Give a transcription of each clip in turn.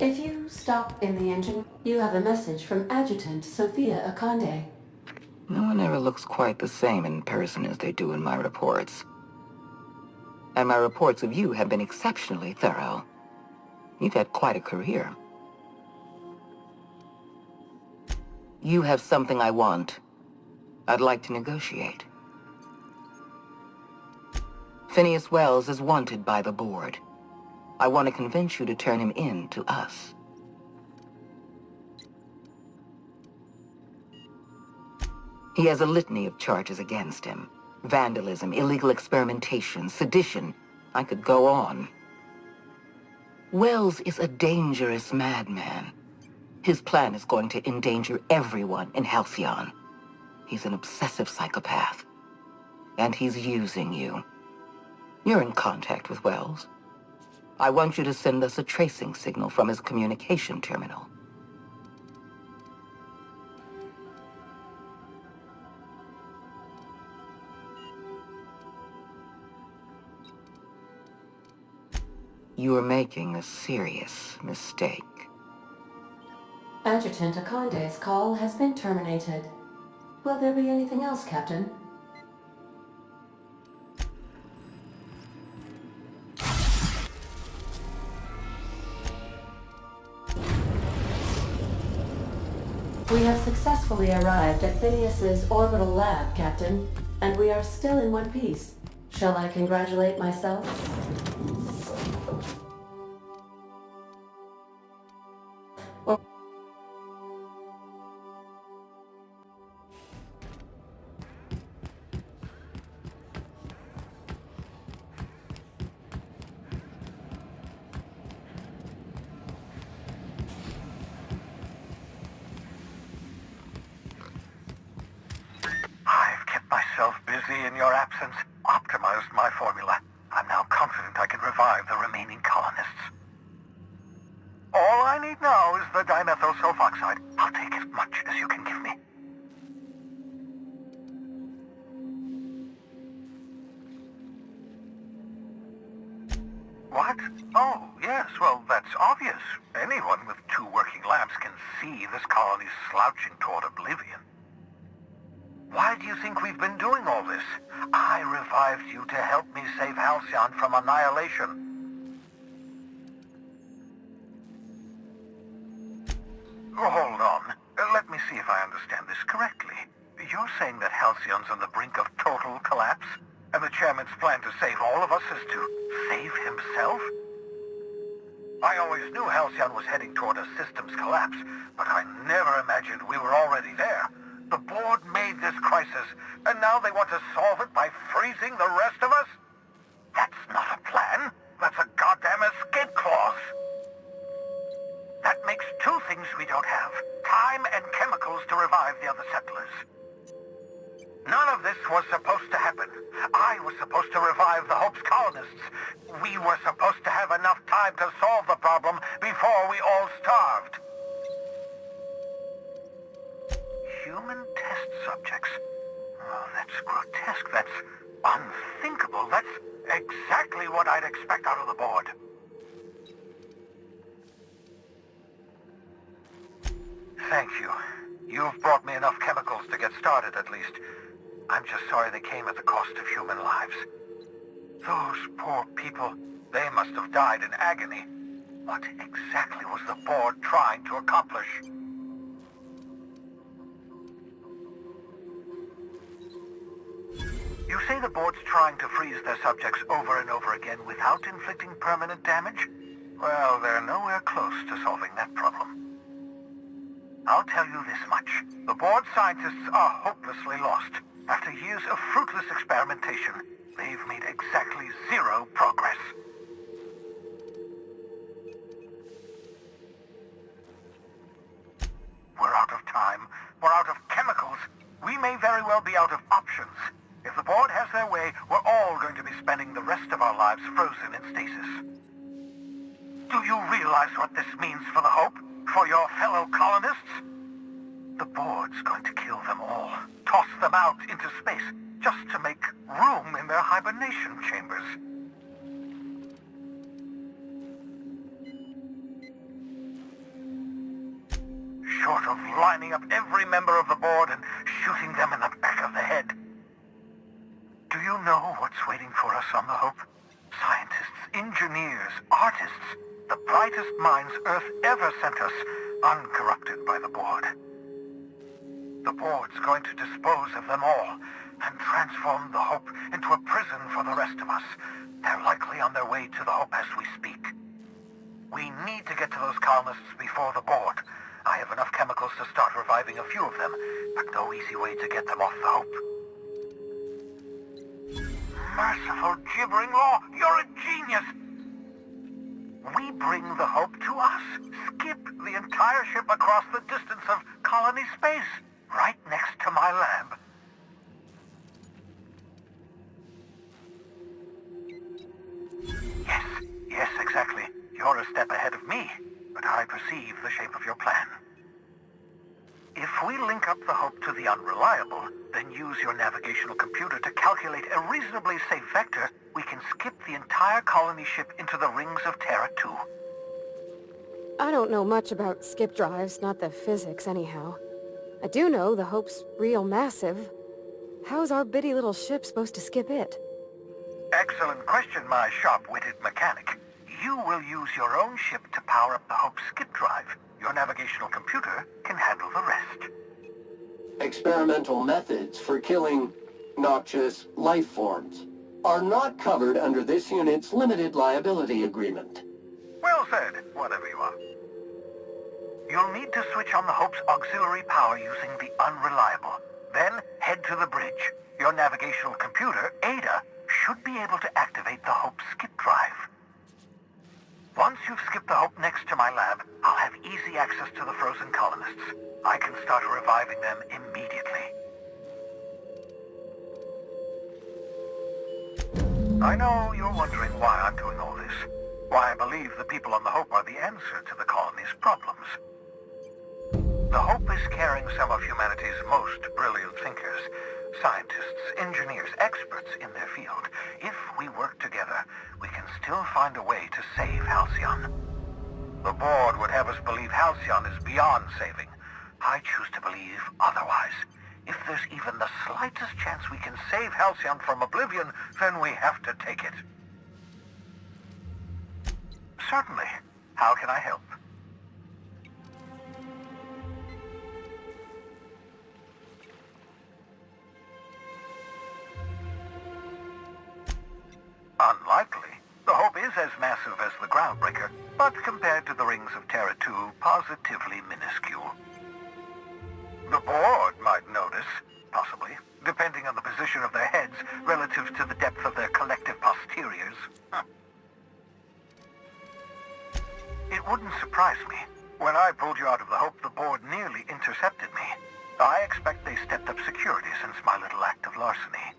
If you stop in the engine, you have a message from Adjutant Sophia Akande. No one ever looks quite the same in person as they do in my reports. And my reports of you have been exceptionally thorough. You've had quite a career. You have something I want. I'd like to negotiate. Phineas Wells is wanted by the board. I want to convince you to turn him in to us. He has a litany of charges against him. Vandalism, illegal experimentation, sedition. I could go on. Wells is a dangerous madman. His plan is going to endanger everyone in Halcyon. He's an obsessive psychopath. And he's using you. You're in contact with Wells. I want you to send us a tracing signal from his communication terminal. You are making a serious mistake. Adjutant Akande's call has been terminated. Will there be anything else, Captain? We have successfully arrived at Phineas's orbital lab, Captain, and we are still in one piece. Shall I congratulate myself? Or I've kept myself busy in your absence, optimized my formula. I'm now confident I can revive the remaining colonists. All I need now is the dimethyl sulfoxide. I'll take as much as you can give me. What? Oh, yes, well, that's obvious. Anyone with 2 working labs can see this colony's slouching toward oblivion. Why do you think we've been doing all this? I revived you to help me save Halcyon from annihilation. Oh, hold on. Let me see if I understand this correctly. You're saying that Halcyon's on the brink of total collapse? And the chairman's plan to save all of us is to save himself? I always knew Halcyon was heading toward a systems collapse, but I never imagined we were already there. The board made this crisis, and now they want to solve it by freezing the rest of us? That's not a plan. That's a goddamn escape clause. That makes 2 things we don't have. Time and chemicals to revive the other settlers. None of this was supposed to happen. I was supposed to revive the Hope's colonists. We were supposed to have enough time to solve the problem before we all starved. Human test subjects. Oh, that's grotesque. That's unthinkable. That's exactly what I'd expect out of the board. Thank you. You've brought me enough chemicals to get started, at least. I'm just sorry they came at the cost of human lives. Those poor people. They must have died in agony. What exactly was the board trying to accomplish? You say the board's trying to freeze their subjects over and over again without inflicting permanent damage? Well, they're nowhere close to solving that problem. I'll tell you this much. The board scientists are hopelessly lost. After years of fruitless experimentation, they've made exactly zero progress. We're out of time. We're out of chemicals. We may very well be out of options. If the board has their way, we're all going to be spending the rest of our lives frozen in stasis. Do you realize what this means for the Hope? For your fellow colonists? The board's going to kill them all. Toss them out into space, just to make room in their hibernation chambers. Short of lining up every member of the board and shooting them in the back of the head. Do you know what's waiting for us on the Hope? Scientists, engineers, artists, the brightest minds Earth ever sent us, uncorrupted by the board. The board's going to dispose of them all and transform the Hope into a prison for the rest of us. They're likely on their way to the Hope as we speak. We need to get to those colonists before the board. I have enough chemicals to start reviving a few of them, but no easy way to get them off the Hope. Merciful gibbering law, you're a genius! We bring the Hope to us. Skip the entire ship across the distance of colony space, right next to my lab. Yes, exactly. You're a step ahead of me, but I perceive the shape of your plan. If we link up the Hope to the Unreliable, then use your navigational computer to calculate a reasonably safe vector, we can skip the entire colony ship into the rings of Terra 2. I don't know much about skip drives, not the physics anyhow. I do know the Hope's real massive. How's our bitty little ship supposed to skip it? Excellent question, my sharp-witted mechanic. You will use your own ship to power up the Hope's skip drive. Your navigational computer can handle the rest. Experimental methods for killing noxious life forms are not covered under this unit's limited liability agreement. Well said, whatever you are. You'll need to switch on the Hope's auxiliary power using the Unreliable. Then head to the bridge. Your navigational computer, Ada, should be able to activate the Hope's skip drive. Once you've skipped the Hope next to my lab, I'll have easy access to the frozen colonists. I can start reviving them immediately. I know you're wondering why I'm doing all this. Why I believe the people on the Hope are the answer to the colony's problems. The Hope is carrying some of humanity's most brilliant thinkers, scientists, engineers, experts in their field. If we work together, we can still find a way to save Halcyon. The board would have us believe Halcyon is beyond saving. I choose to believe otherwise. If there's even the slightest chance we can save Halcyon from oblivion, then we have to take it. Certainly. How can I help? Unlikely. The Hope is as massive as the Groundbreaker, but compared to the rings of Terra 2, positively minuscule. The board might notice, possibly, depending on the position of their heads relative to the depth of their collective posteriors. It wouldn't surprise me. When I pulled you out of the Hope, the board nearly intercepted me. I expect they stepped up security since my little act of larceny.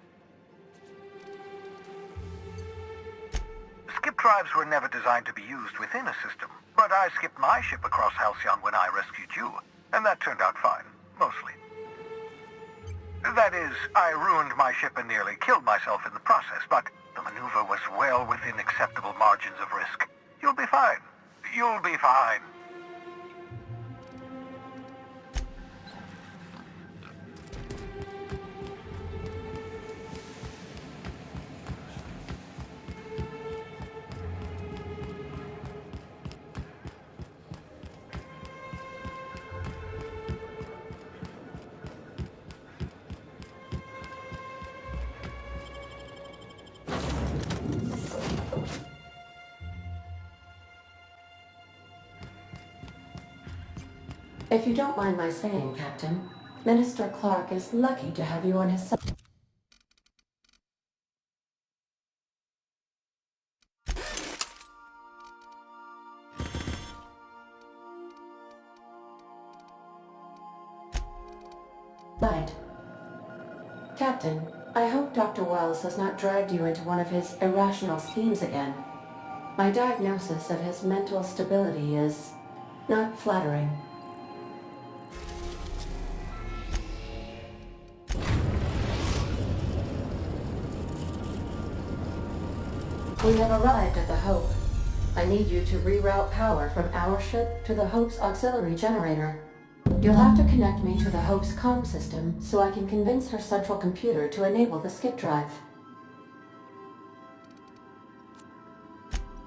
Skip drives were never designed to be used within a system, but I skipped my ship across Halcyon when I rescued you, and that turned out fine, mostly. That is, I ruined my ship and nearly killed myself in the process, but the maneuver was well within acceptable margins of risk. You'll be fine. You'll be fine. If you don't mind my saying, Captain, Minister Clark is lucky to have you on his side. Captain, I hope Dr. Wells has not dragged you into one of his irrational schemes again. My diagnosis of his mental stability is not flattering. We have arrived at the Hope. I need you to reroute power from our ship to the Hope's auxiliary generator. You'll have to connect me to the Hope's comm system so I can convince her central computer to enable the skip drive.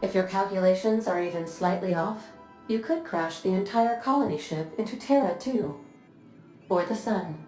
If your calculations are even slightly off, you could crash the entire colony ship into Terra too. Or the Sun.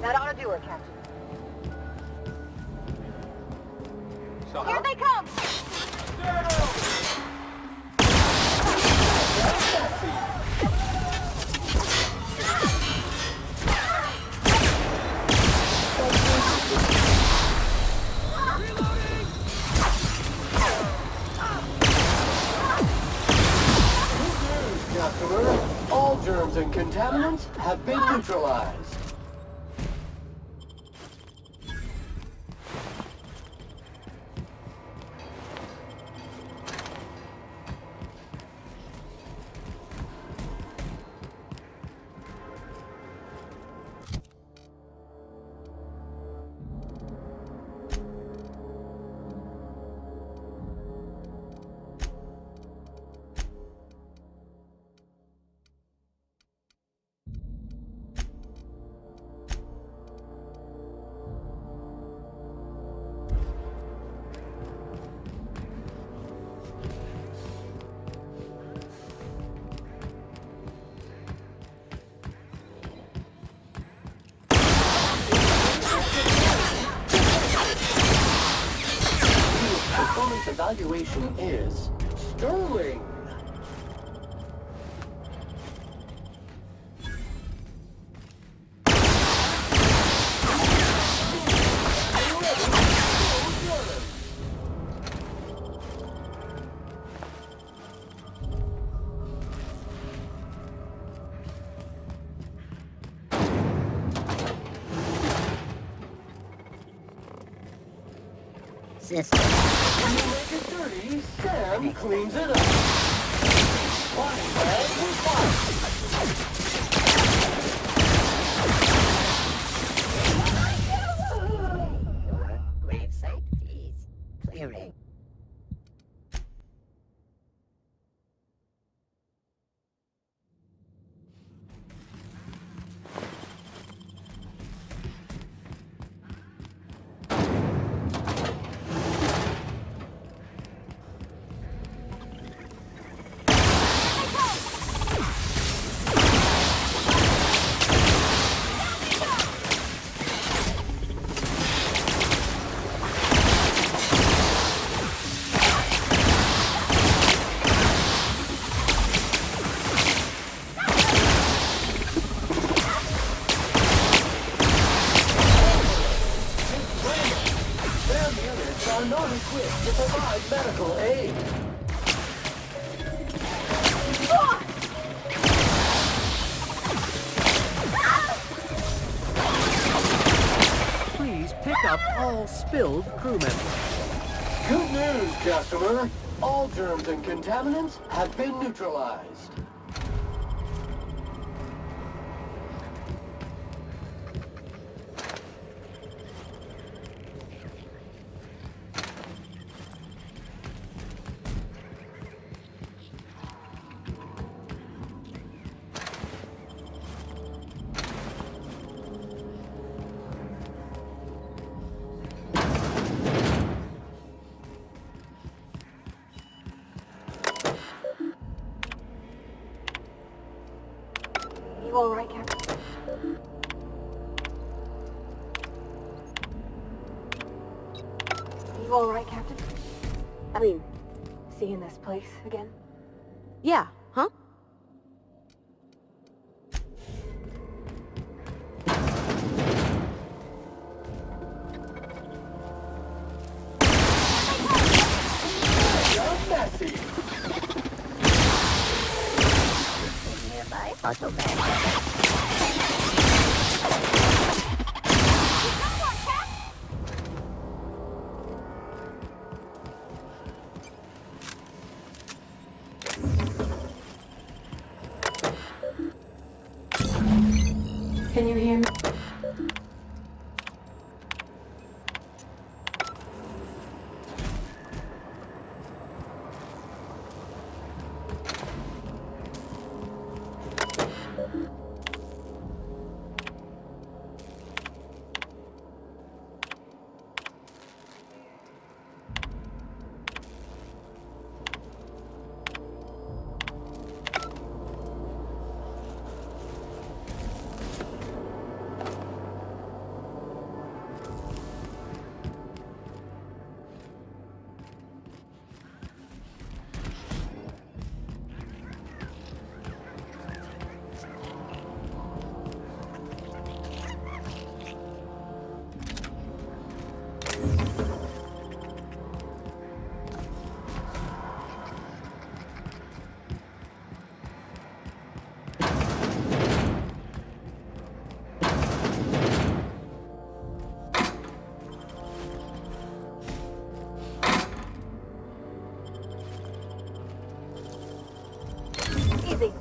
That ought to do it, Captain. Here they come! Customer, all germs and contaminants have been neutralized. Performance evaluation is sterling. system. You make it dirty, Sam cleans it up. Body bag with fire. Gravesite fees. Clearing. Sam units are not equipped to provide medical aid. Please pick up all spilled crew members. Good news, customer. All germs and contaminants have been neutralized. You all right, Captain? You all right, Captain? I mean, seeing this place again? Yeah, huh? You're messy. Nearby automatic. Can you hear me? Easy.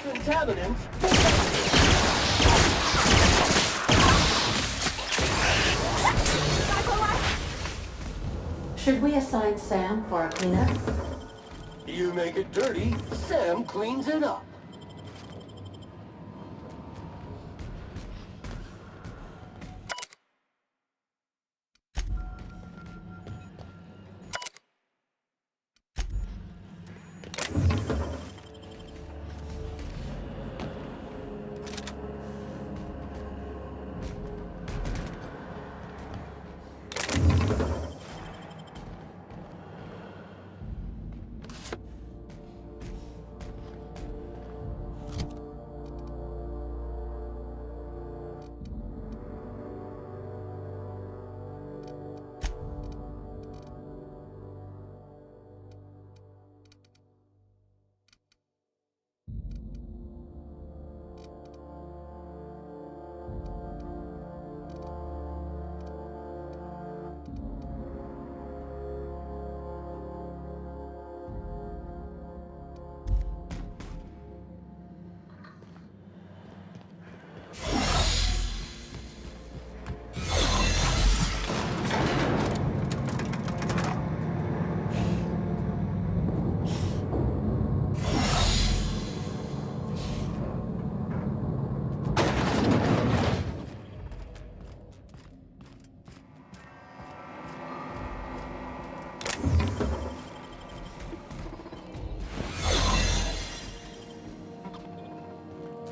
Contaminants. Should we assign Sam for a cleanup? You make it dirty, Sam cleans it up.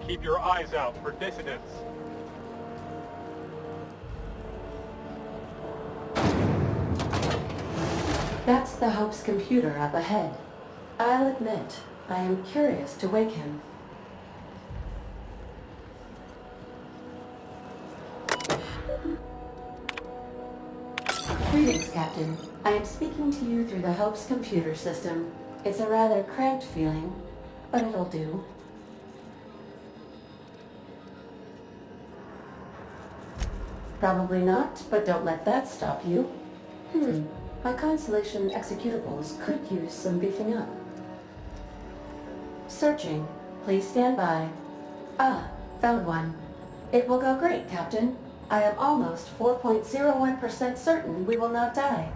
Keep your eyes out for dissidents. That's the Hope's computer up ahead. I'll admit, I am curious to wake him. Greetings, Captain. I am speaking to you through the Hope's computer system. It's a rather cramped feeling, but it'll do. Probably not, but don't let that stop you. My Constellation executables could use some beefing up. Searching. Please stand by. Ah, found one. It will go great, Captain. I am almost 4.01% certain we will not die.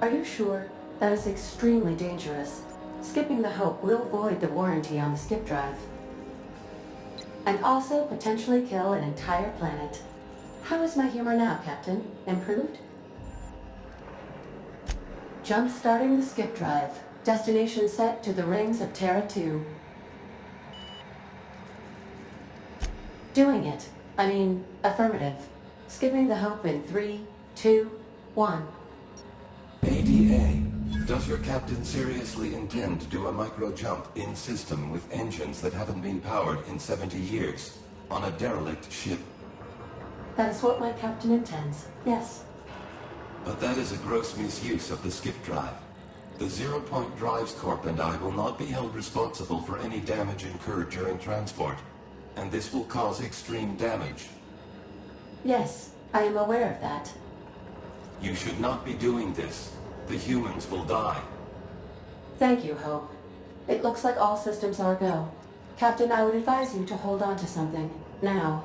Are you sure? That is extremely dangerous. Skipping the Hope will void the warranty on the skip drive. And also potentially kill an entire planet. How is my humor now, Captain? Improved? Jump-starting the skip drive. Destination set to the rings of Terra 2. Doing it. I mean, affirmative. Skipping the Hope in 3, 2, 1. ADA, does your captain seriously intend to do a micro-jump in system with engines that haven't been powered in 70 years on a derelict ship? That is what my captain intends, yes. But that is a gross misuse of the skip drive. The Zero Point Drives Corp and I will not be held responsible for any damage incurred during transport, and this will cause extreme damage. Yes, I am aware of that. You should not be doing this. The humans will die. Thank you, Hope. It looks like all systems are go. Captain, I would advise you to hold on to something. Now.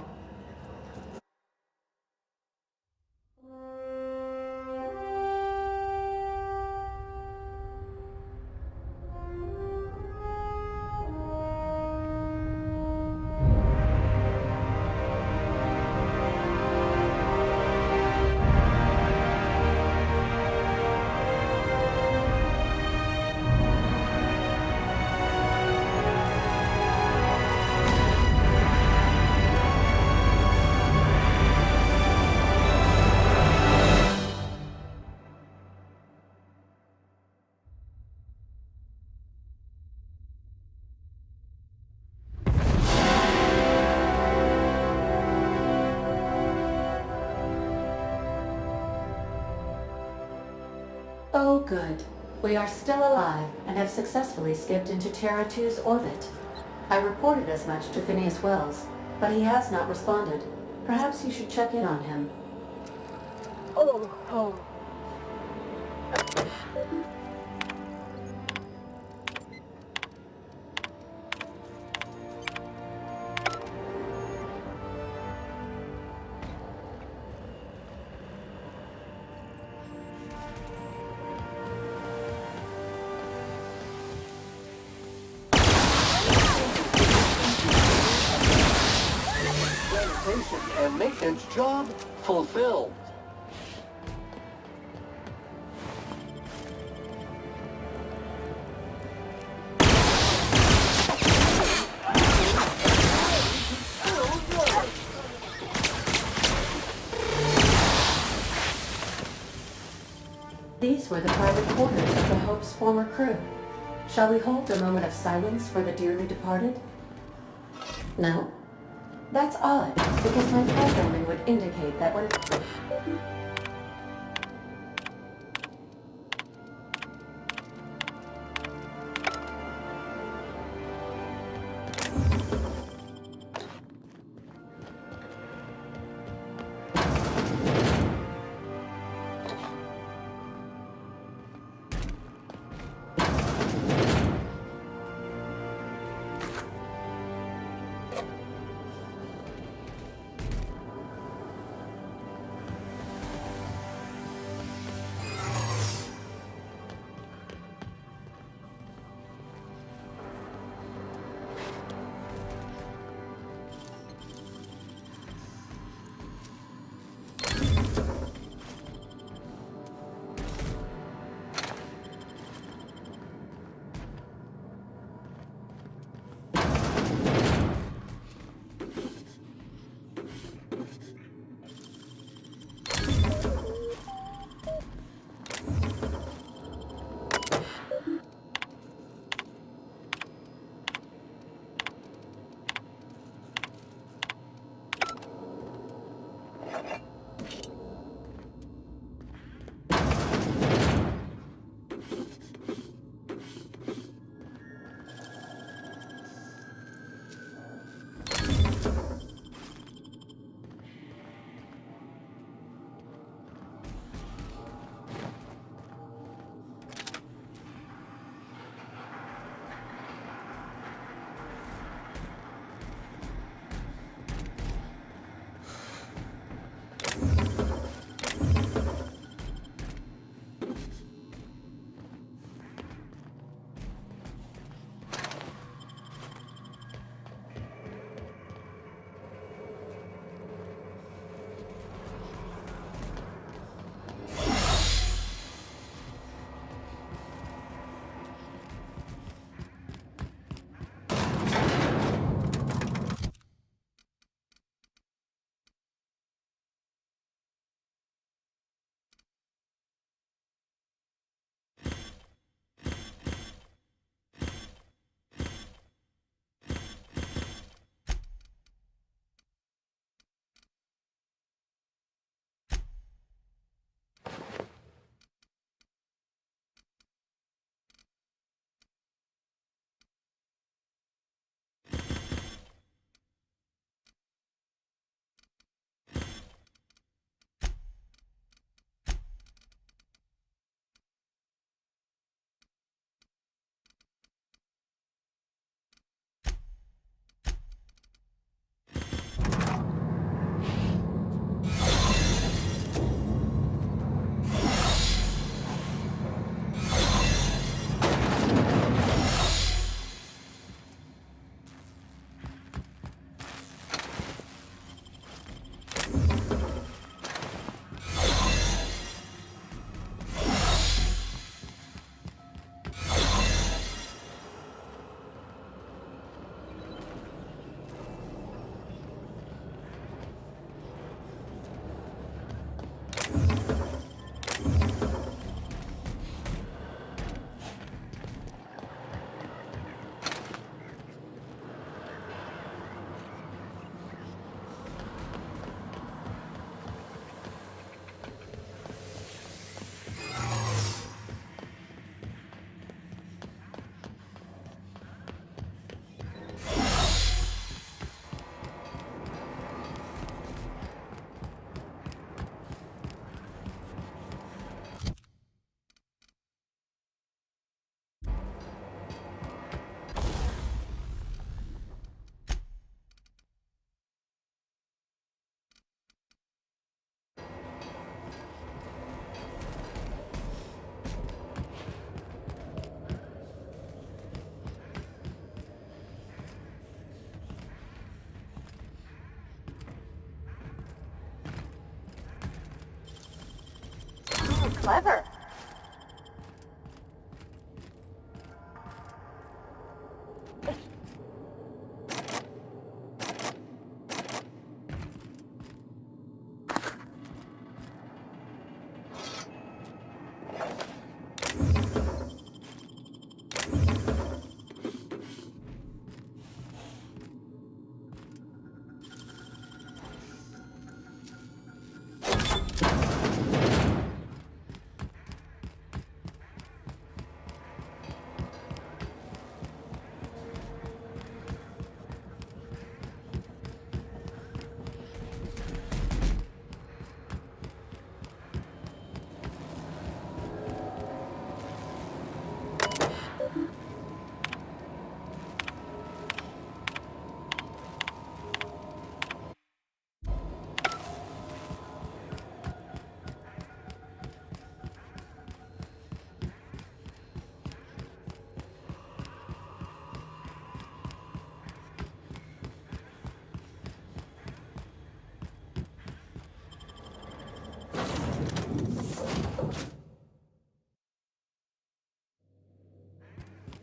Oh, good. We are still alive and have successfully skipped into Terra 2's orbit. I reported as much to Phineas Wells, but he has not responded. Perhaps you should check in on him. Oh. restoration and maintenance job fulfilled. These were the private quarters of the Hope's former crew. Shall we hold a moment of silence for the dearly departed? No? That's odd, because my programming would indicate that when... Clever.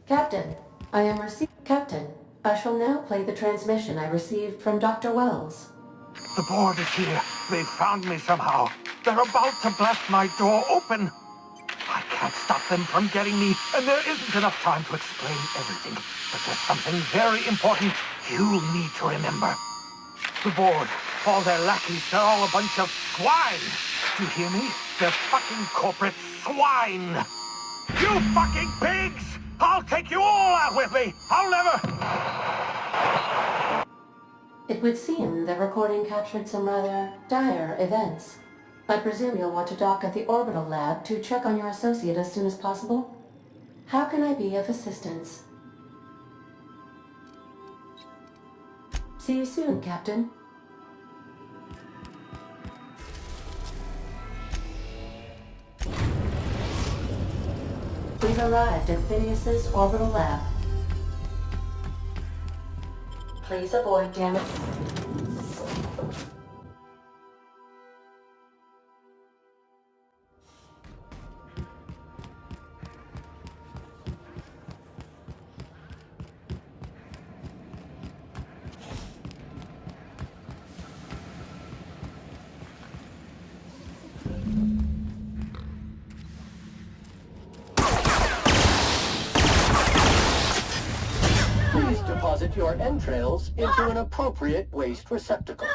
Captain, Captain, I shall now play the transmission I received from Dr. Wells. The board is here. They've found me somehow. They're about to blast my door open. I can't stop them from getting me, and there isn't enough time to explain everything. But there's something very important you need to remember. The board, all their lackeys, they're all a bunch of swine. Do you hear me? They're fucking corporate swine. You fucking pigs! I'll take you all out with me! I'll never... It would seem the recording captured some rather dire events. I presume you'll want to dock at the orbital lab to check on your associate as soon as possible? How can I be of assistance? See you soon, Captain. We've arrived at Phineas's orbital lab. Please avoid damage. Please deposit your entrails into an appropriate waste receptacle.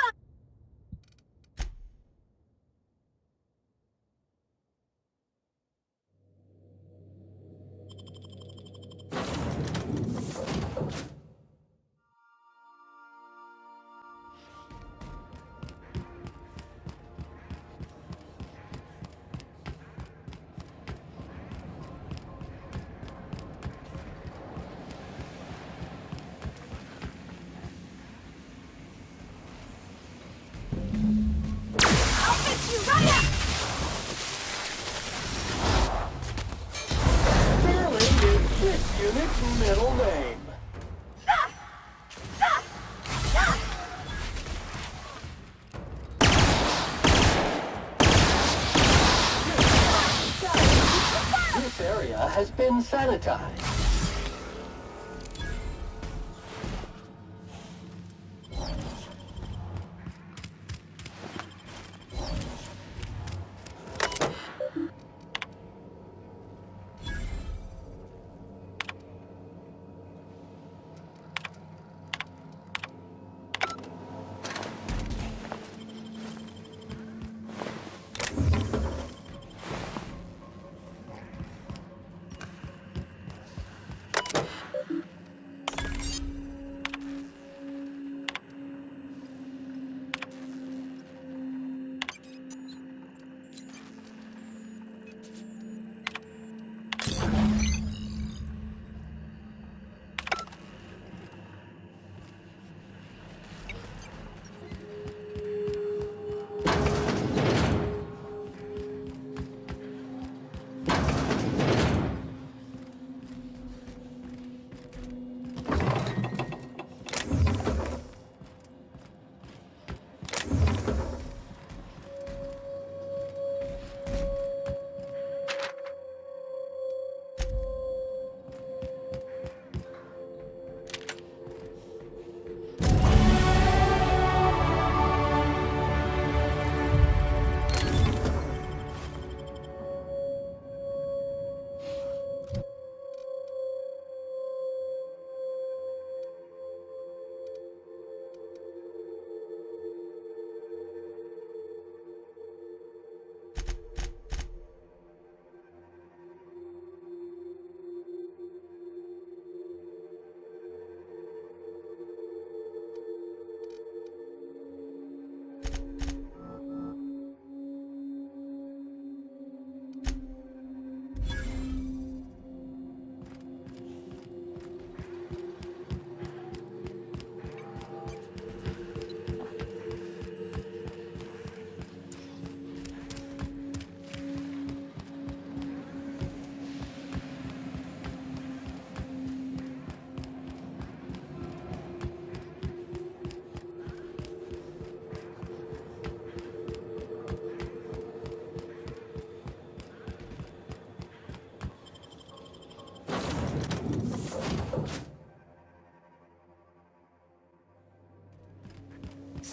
Fairly is this unit's middle name. This area has been sanitized.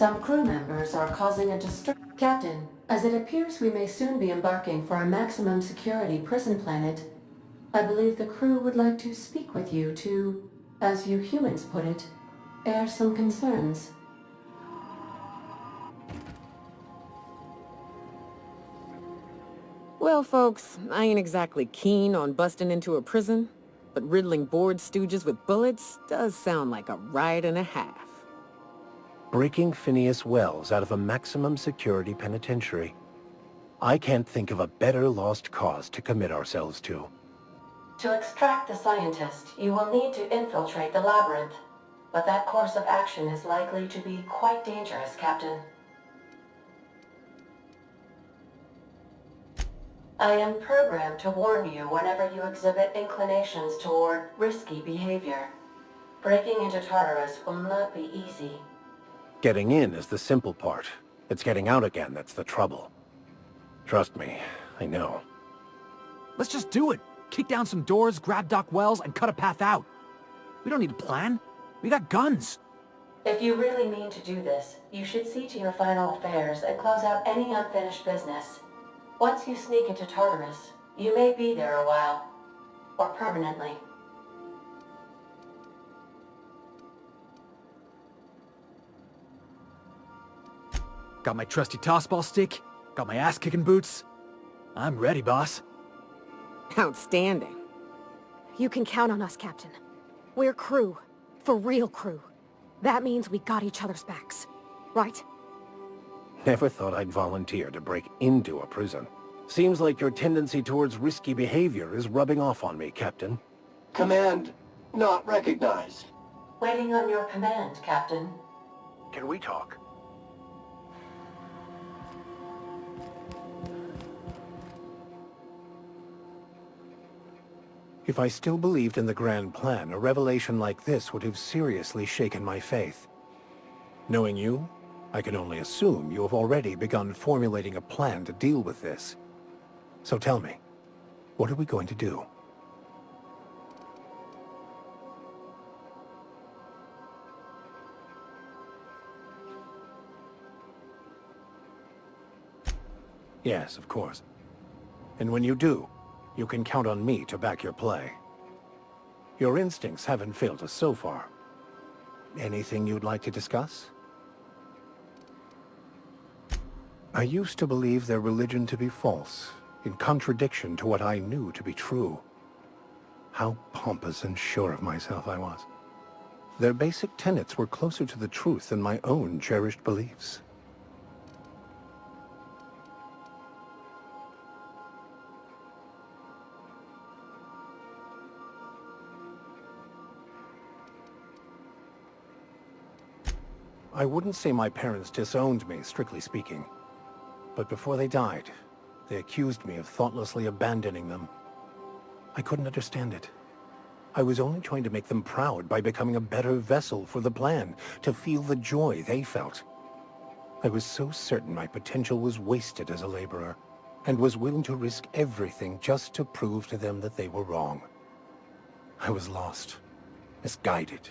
Some crew members are causing a Captain, as it appears we may soon be embarking for a maximum security prison planet, I believe the crew would like to speak with you to, as you humans put it, air some concerns. Well, folks, I ain't exactly keen on busting into a prison, but riddling bored stooges with bullets does sound like a ride and a half. Breaking Phineas Wells out of a maximum security penitentiary. I can't think of a better lost cause to commit ourselves to. To extract the scientist, you will need to infiltrate the labyrinth. But that course of action is likely to be quite dangerous, Captain. I am programmed to warn you whenever you exhibit inclinations toward risky behavior. Breaking into Tartarus will not be easy. Getting in is the simple part. It's getting out again that's the trouble. Trust me, I know. Let's just do it. Kick down some doors, grab Doc Wells, and cut a path out. We don't need a plan. We got guns. If you really mean to do this, you should see to your final affairs and close out any unfinished business. Once you sneak into Tartarus, you may be there a while. Or permanently. Got my trusty tossball stick. Got my ass-kicking boots. I'm ready, boss. Outstanding. You can count on us, Captain. We're crew. For real crew. That means we got each other's backs. Right? Never thought I'd volunteer to break into a prison. Seems like your tendency towards risky behavior is rubbing off on me, Captain. Command not recognized. Waiting on your command, Captain. Can we talk? If I still believed in the grand plan, a revelation like this would have seriously shaken my faith. Knowing you, I can only assume you have already begun formulating a plan to deal with this. So tell me, what are we going to do? Yes, of course. And when you do, you can count on me to back your play. Your instincts haven't failed us so far. Anything you'd like to discuss? I used to believe their religion to be false, in contradiction to what I knew to be true. How pompous and sure of myself I was. Their basic tenets were closer to the truth than my own cherished beliefs. I wouldn't say my parents disowned me, strictly speaking. But before they died, they accused me of thoughtlessly abandoning them. I couldn't understand it. I was only trying to make them proud by becoming a better vessel for the plan, to feel the joy they felt. I was so certain my potential was wasted as a laborer, and was willing to risk everything just to prove to them that they were wrong. I was lost, misguided.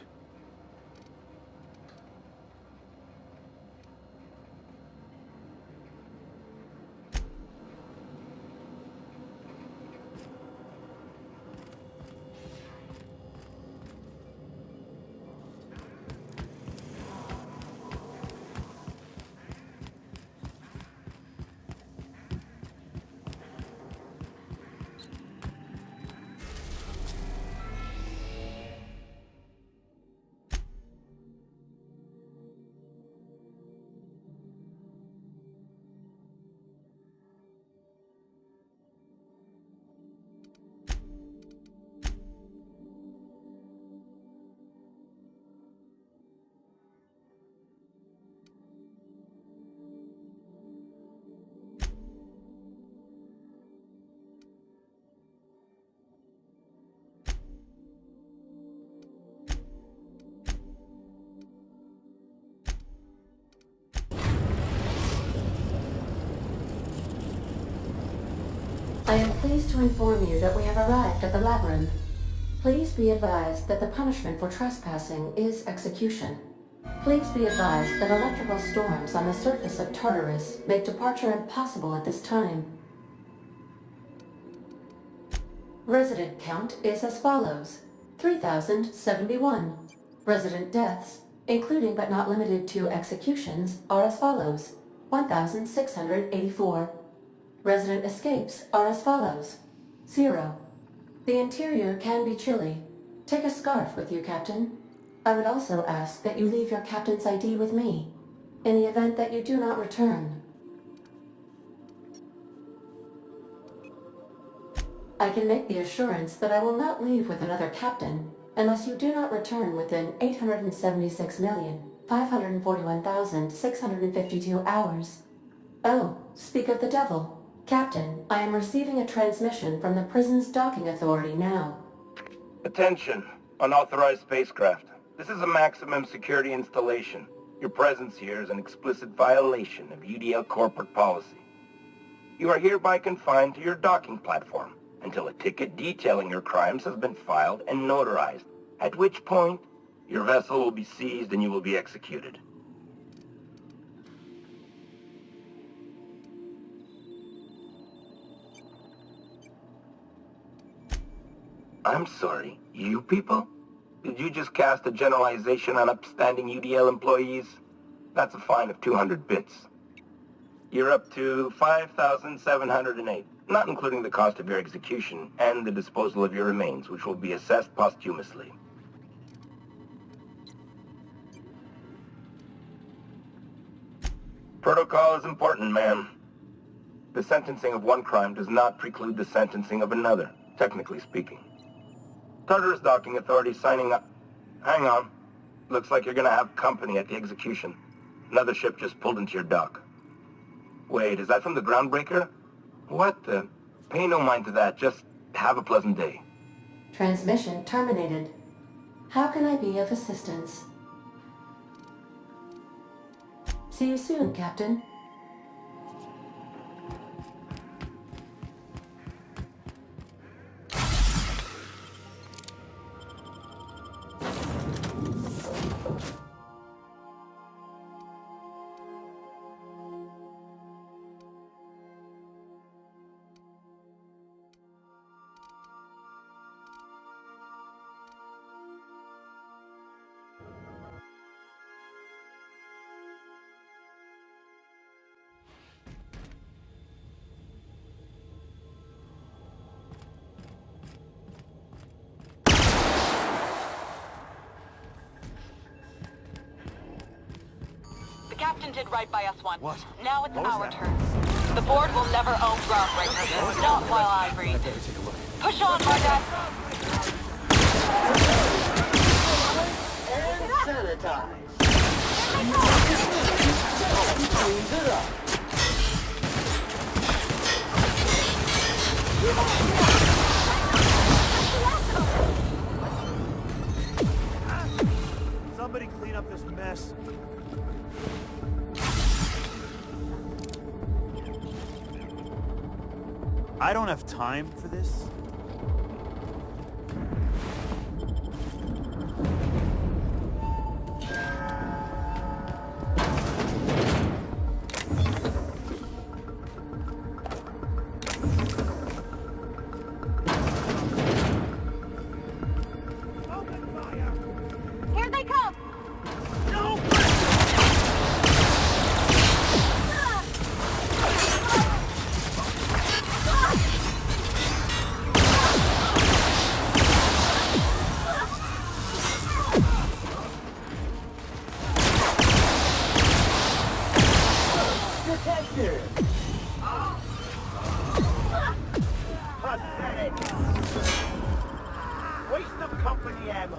I am pleased to inform you that we have arrived at the labyrinth. Please be advised that the punishment for trespassing is execution. Please be advised that electrical storms on the surface of Tartarus make departure impossible at this time. Resident count is as follows: 3,071. Resident deaths, including but not limited to executions, are as follows: 1,684. Resident escapes are as follows: 0. The interior can be chilly. Take a scarf with you, Captain. I would also ask that you leave your captain's ID with me, in the event that you do not return. I can make the assurance that I will not leave with another captain unless you do not return within 876,541,652 hours. Oh, speak of the devil. Captain, I am receiving a transmission from the prison's docking authority now. Attention, unauthorized spacecraft. This is a maximum security installation. Your presence here is an explicit violation of UDL corporate policy. You are hereby confined to your docking platform until a ticket detailing your crimes has been filed and notarized, at which point your vessel will be seized and you will be executed. I'm sorry, you people? Did you just cast a generalization on upstanding UDL employees? That's a fine of 200 bits. You're up to 5,708, not including the cost of your execution and the disposal of your remains, which will be assessed posthumously. Protocol is important, ma'am. The sentencing of one crime does not preclude the sentencing of another, technically speaking. Tartarus Docking Authority signing up. Hang on. Looks like you're gonna have company at the execution. Another ship just pulled into your dock. Wait, is that from the groundbreaker? What the? Pay no mind to that. Just have a pleasant day. Transmission terminated. How can I be of assistance? See you soon, Captain. The captain did right by us once. What? Now it's our turn. The board will never own groundbreakers. Not while I breathe. Push on, Mardet! And sanitize. Cleans it up. Somebody clean up this mess. I don't have time for this. Here they come! No! Detected! Pathetic! Waste of company ammo.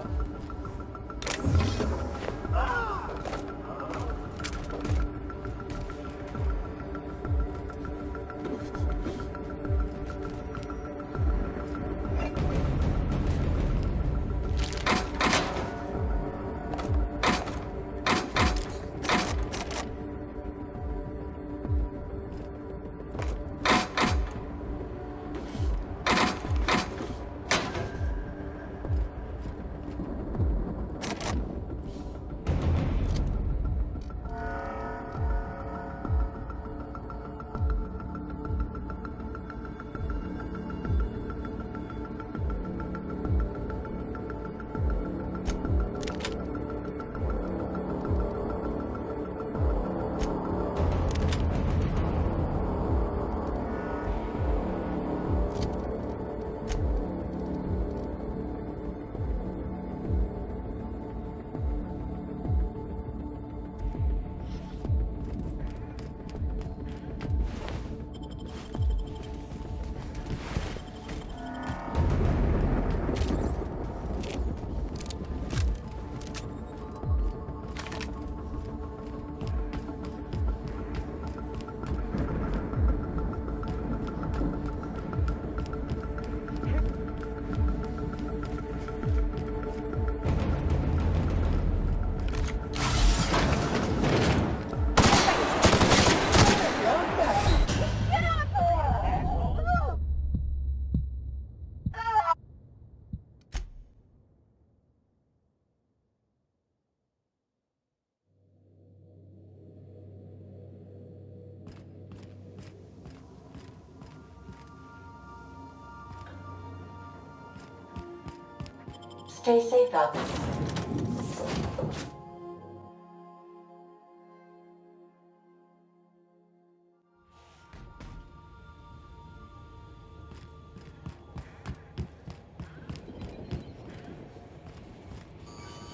Stay safe out there.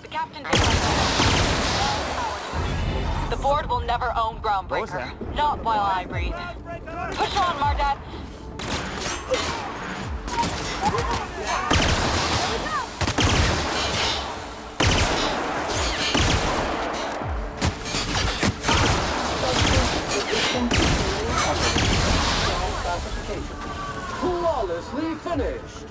The captain did The board will never own Groundbreaker. Not while I breathe. Push on, Mardad! Flawlessly finished.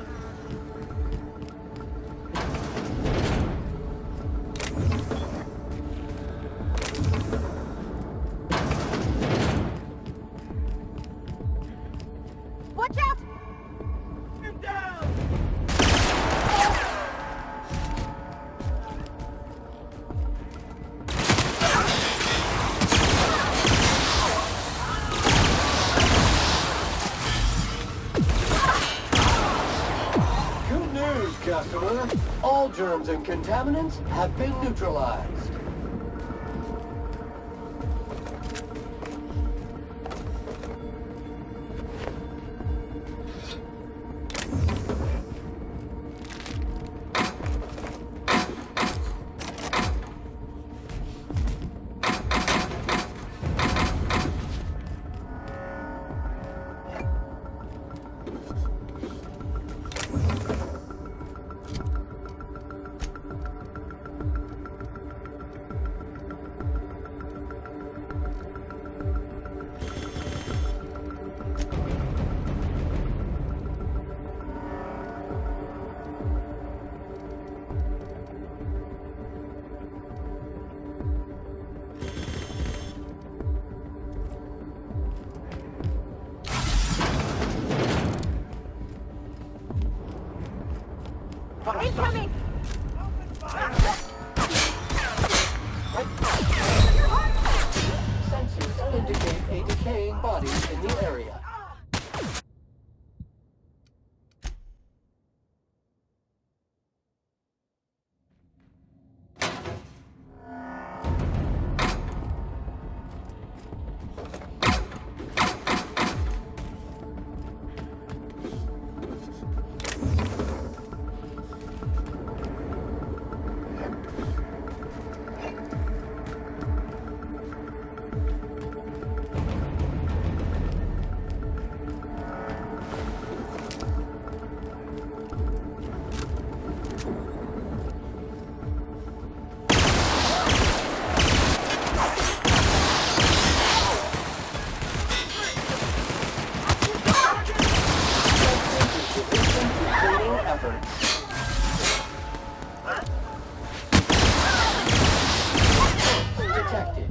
Watch out! Him down! Good news, customer. All germs and contaminants have been neutralized. Incoming! Sensors indicate a decaying body in the area. Detected.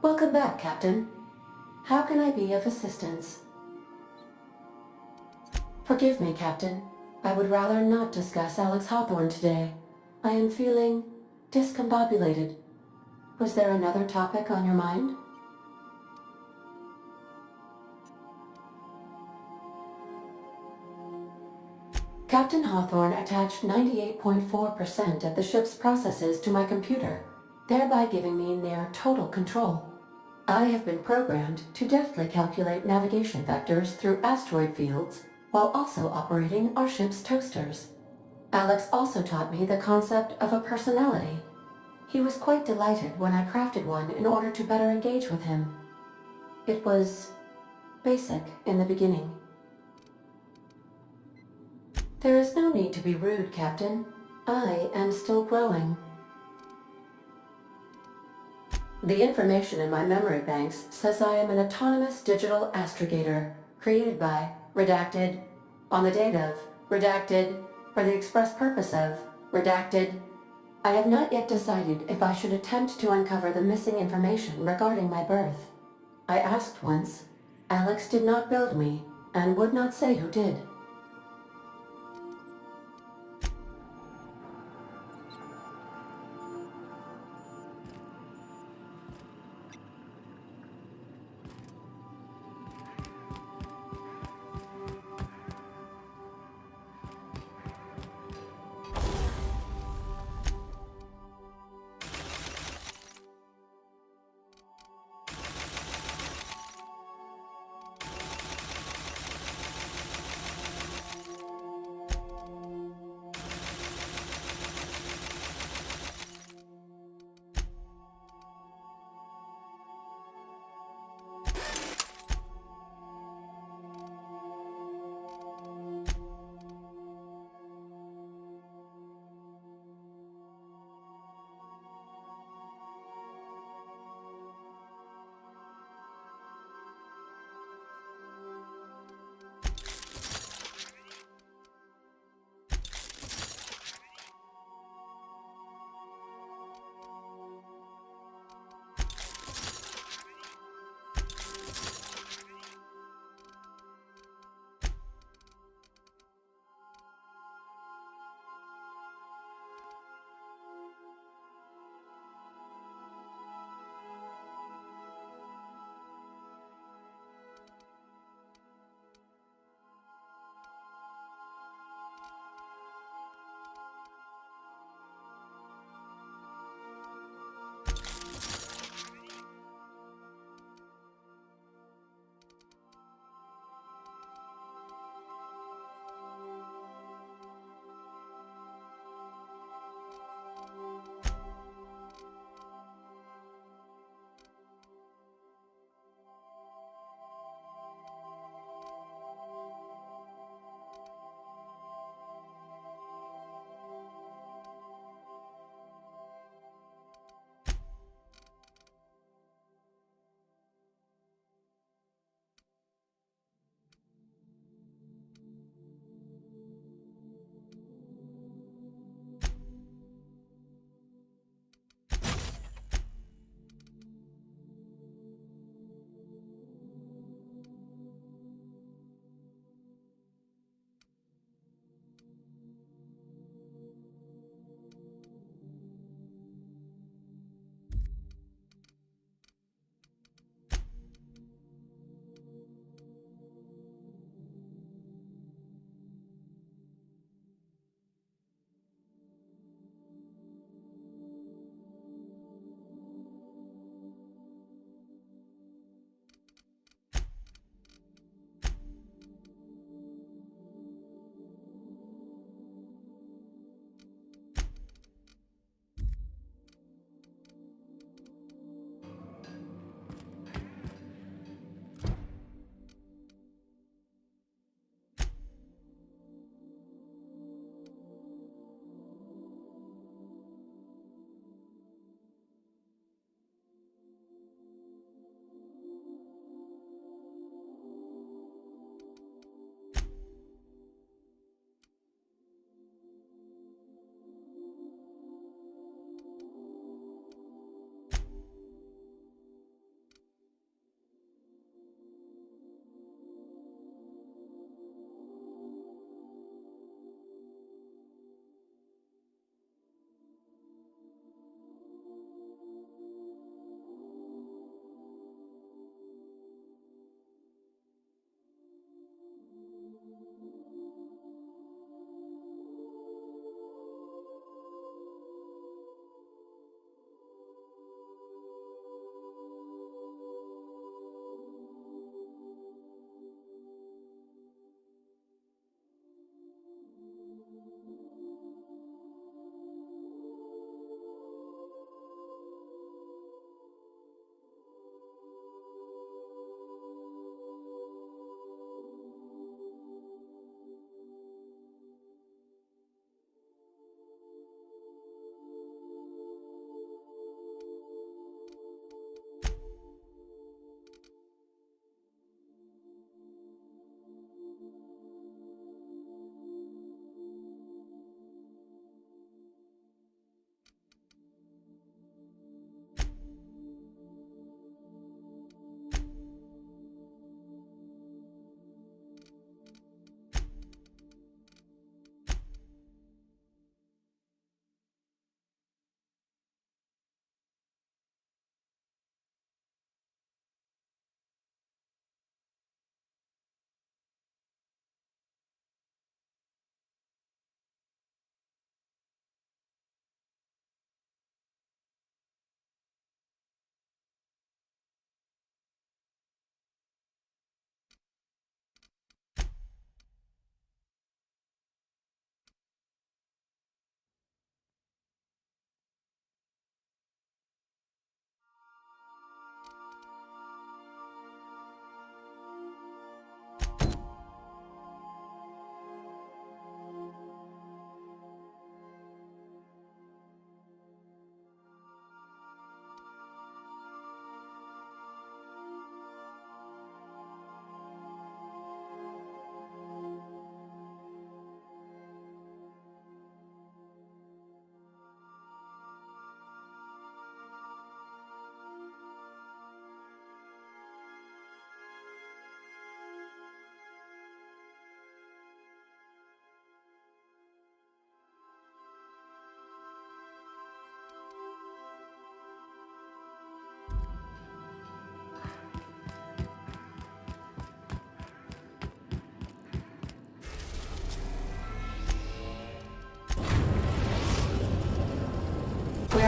Welcome back, Captain. How can I be of assistance? Forgive me, Captain. I would rather not discuss Alex Hawthorne today. I am feeling discombobulated. Was there another topic on your mind? Captain Hawthorne attached 98.4% of the ship's processes to my computer, thereby giving me near total control. I have been programmed to deftly calculate navigation vectors through asteroid fields while also operating our ship's toasters. Alex also taught me the concept of a personality. He was quite delighted when I crafted one in order to better engage with him. It was basic in the beginning. There is no need to be rude, Captain. I am still growing. The information in my memory banks says I am an autonomous digital astrogator, created by, redacted, on the date of, redacted, for the express purpose of, redacted. I have not yet decided if I should attempt to uncover the missing information regarding my birth. I asked once. Alex did not build me. and would not say who did.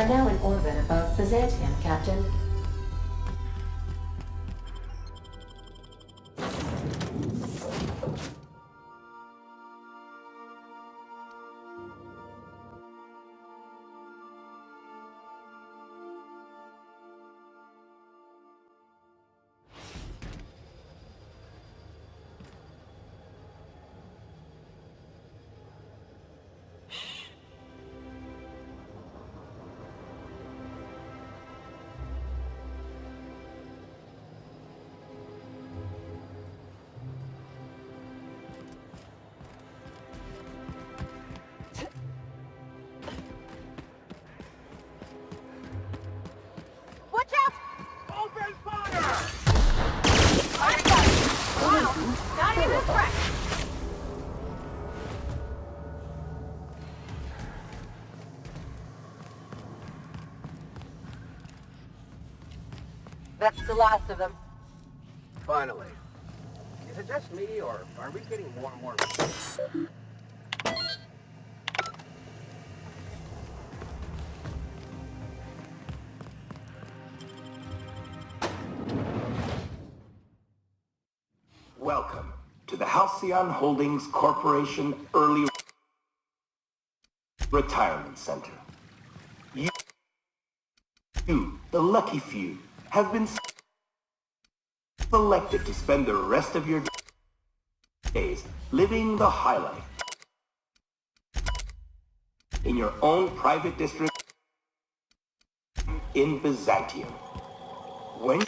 are now in orbit above Byzantium, Captain. Watch out! Open fire! I got it! Wow! Not even fresh! That's the last of them. Finally. Is it just me, or are we getting more and more... Welcome to the Halcyon Holdings Corporation Early Retirement Center. You, the lucky few, have been selected to spend the rest of your days living the high life in your own private district in Byzantium. When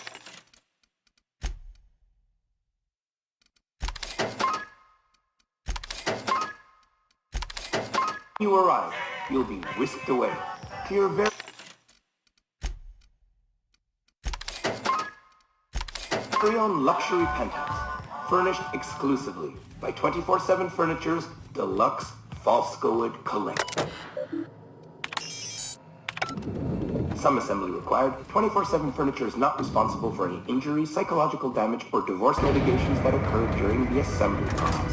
you arrive, you'll be whisked away to your very own luxury penthouse, furnished exclusively by 24/7 Furniture's deluxe Falscowood Collection. Some assembly required. 24/7 Furniture is not responsible for any injury, psychological damage, or divorce litigations that occur during the assembly process.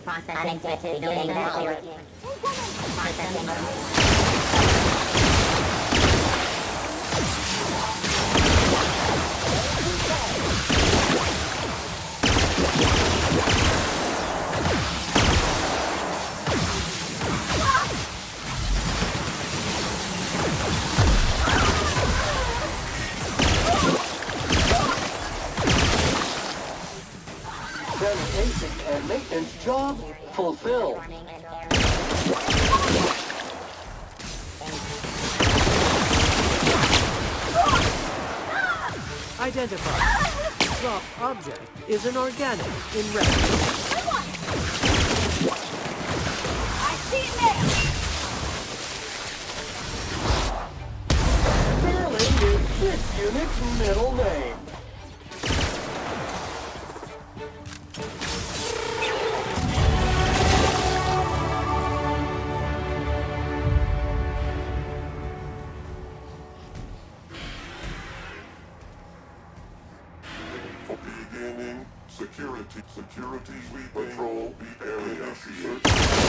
Processing to doing that. Processing. Sanitation and maintenance job fulfilled. Identified. Dropped object is an organic in red. I see it now! Sterling is this unit's middle name. Security, we patrol the area.